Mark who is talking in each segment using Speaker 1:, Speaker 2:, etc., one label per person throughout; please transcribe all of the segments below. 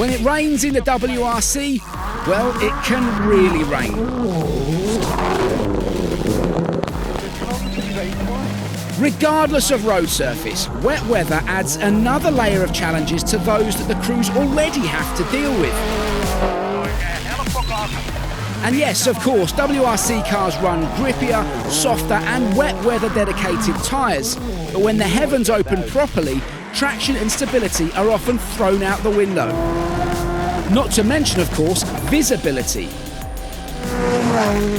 Speaker 1: When it rains in the WRC, well, it can really rain. Regardless of road surface, wet weather adds another layer of challenges to those that the crews already have to deal with. And yes, of course, WRC cars run grippier, softer and wet weather dedicated tyres. But when the heavens open properly, traction and stability are often thrown out the window. Not to mention, of course, visibility.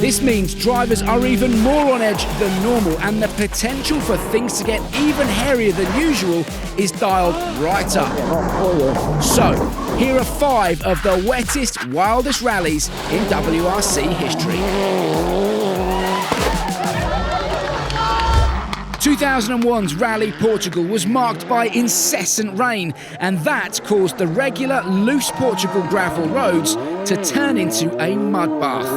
Speaker 1: This means drivers are even more on edge than normal, and the potential for things to get even hairier than usual is dialed right up. So, here are 5 of the wettest, wildest rallies in WRC history. 2001's Rally Portugal was marked by incessant rain, and that caused the regular, loose Portugal gravel roads to turn into a mud bath.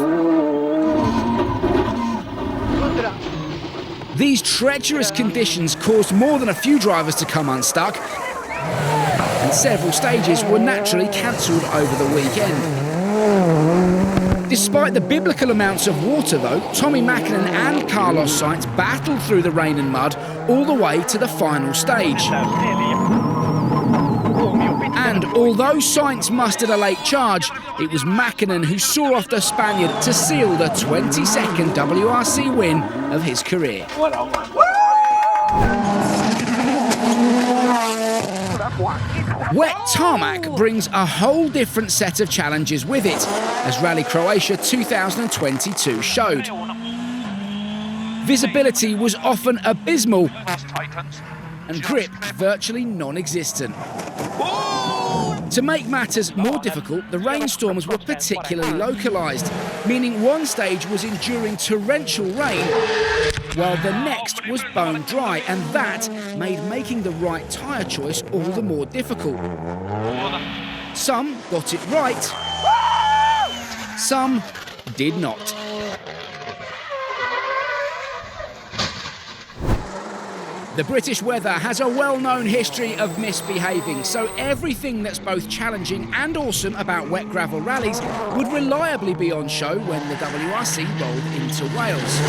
Speaker 1: These treacherous conditions caused more than a few drivers to come unstuck, and several stages were naturally cancelled over the weekend. Despite the biblical amounts of water though, Tommy Mäkinen and Carlos Sainz battled through the rain and mud all the way to the final stage. And although Sainz mustered a late charge, it was Mäkinen who saw off the Spaniard to seal the 22nd WRC win of his career. Wet tarmac brings a whole different set of challenges with it, as Rally Croatia 2022 showed. Visibility was often abysmal and grip virtually non-existent. To make matters more difficult, the rainstorms were particularly localised, meaning one stage was enduring torrential rain while the next was bone dry, and that made making the right tyre choice all the more difficult. Some got it right, some did not. The British weather has a well-known history of misbehaving, so everything that's both challenging and awesome about wet gravel rallies would reliably be on show when the WRC rolled into Wales.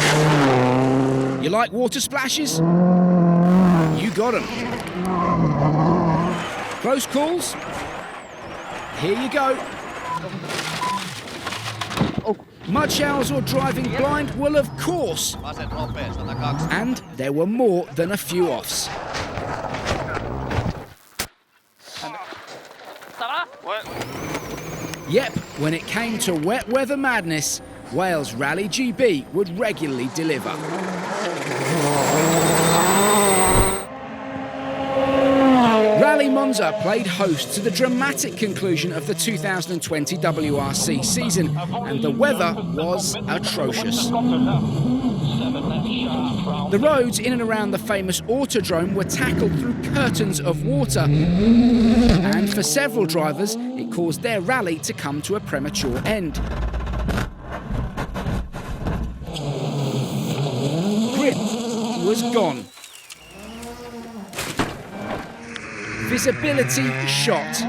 Speaker 1: You like water splashes? You got them. Close calls? Here you go. Mud showers or driving blind? Well, of course. And there were more than a few offs. Yep, when it came to wet weather madness, Wales Rally GB would regularly deliver. Rally Monza played host to the dramatic conclusion of the 2020 WRC season, and the weather was atrocious. The roads in and around the famous Autodrome were tackled through curtains of water, and for several drivers, it caused their rally to come to a premature end. Grip was gone. Visibility shot.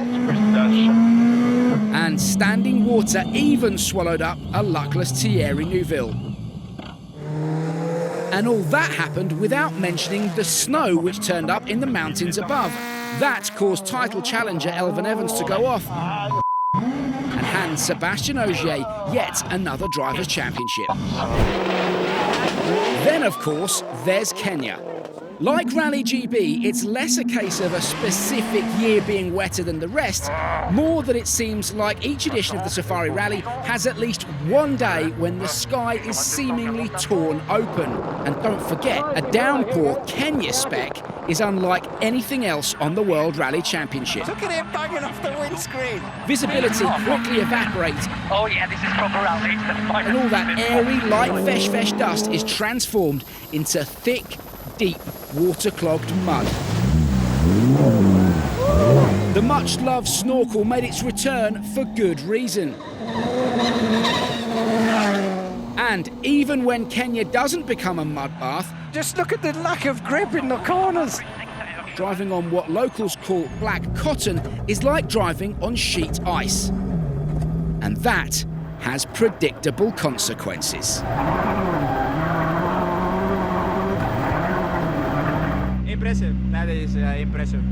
Speaker 1: And standing water even swallowed up a luckless Thierry Neuville. And all that happened without mentioning the snow which turned up in the mountains above. That caused title challenger Elfyn Evans to go off and hand Sebastian Ogier yet another Drivers' Championship. Then, of course, there's Kenya. Like Rally GB, it's less a case of a specific year being wetter than the rest, more that it seems like each edition of the Safari Rally has at least one day when the sky is seemingly torn open. And don't forget, a downpour Kenya spec is unlike anything else on the World Rally Championship.
Speaker 2: Look at it banging off the windscreen.
Speaker 1: Visibility quickly evaporates.
Speaker 3: Oh yeah, this is proper rally.
Speaker 1: And all that airy, light fesh dust is transformed into thick, deep, water-clogged mud. The much-loved snorkel made its return for good reason. And even when Kenya doesn't become a mud bath,
Speaker 2: Just look at the lack of grip in the corners.
Speaker 1: Driving on what locals call black cotton is like driving on sheet ice. And that has predictable consequences.
Speaker 2: Impressive. That is impressive.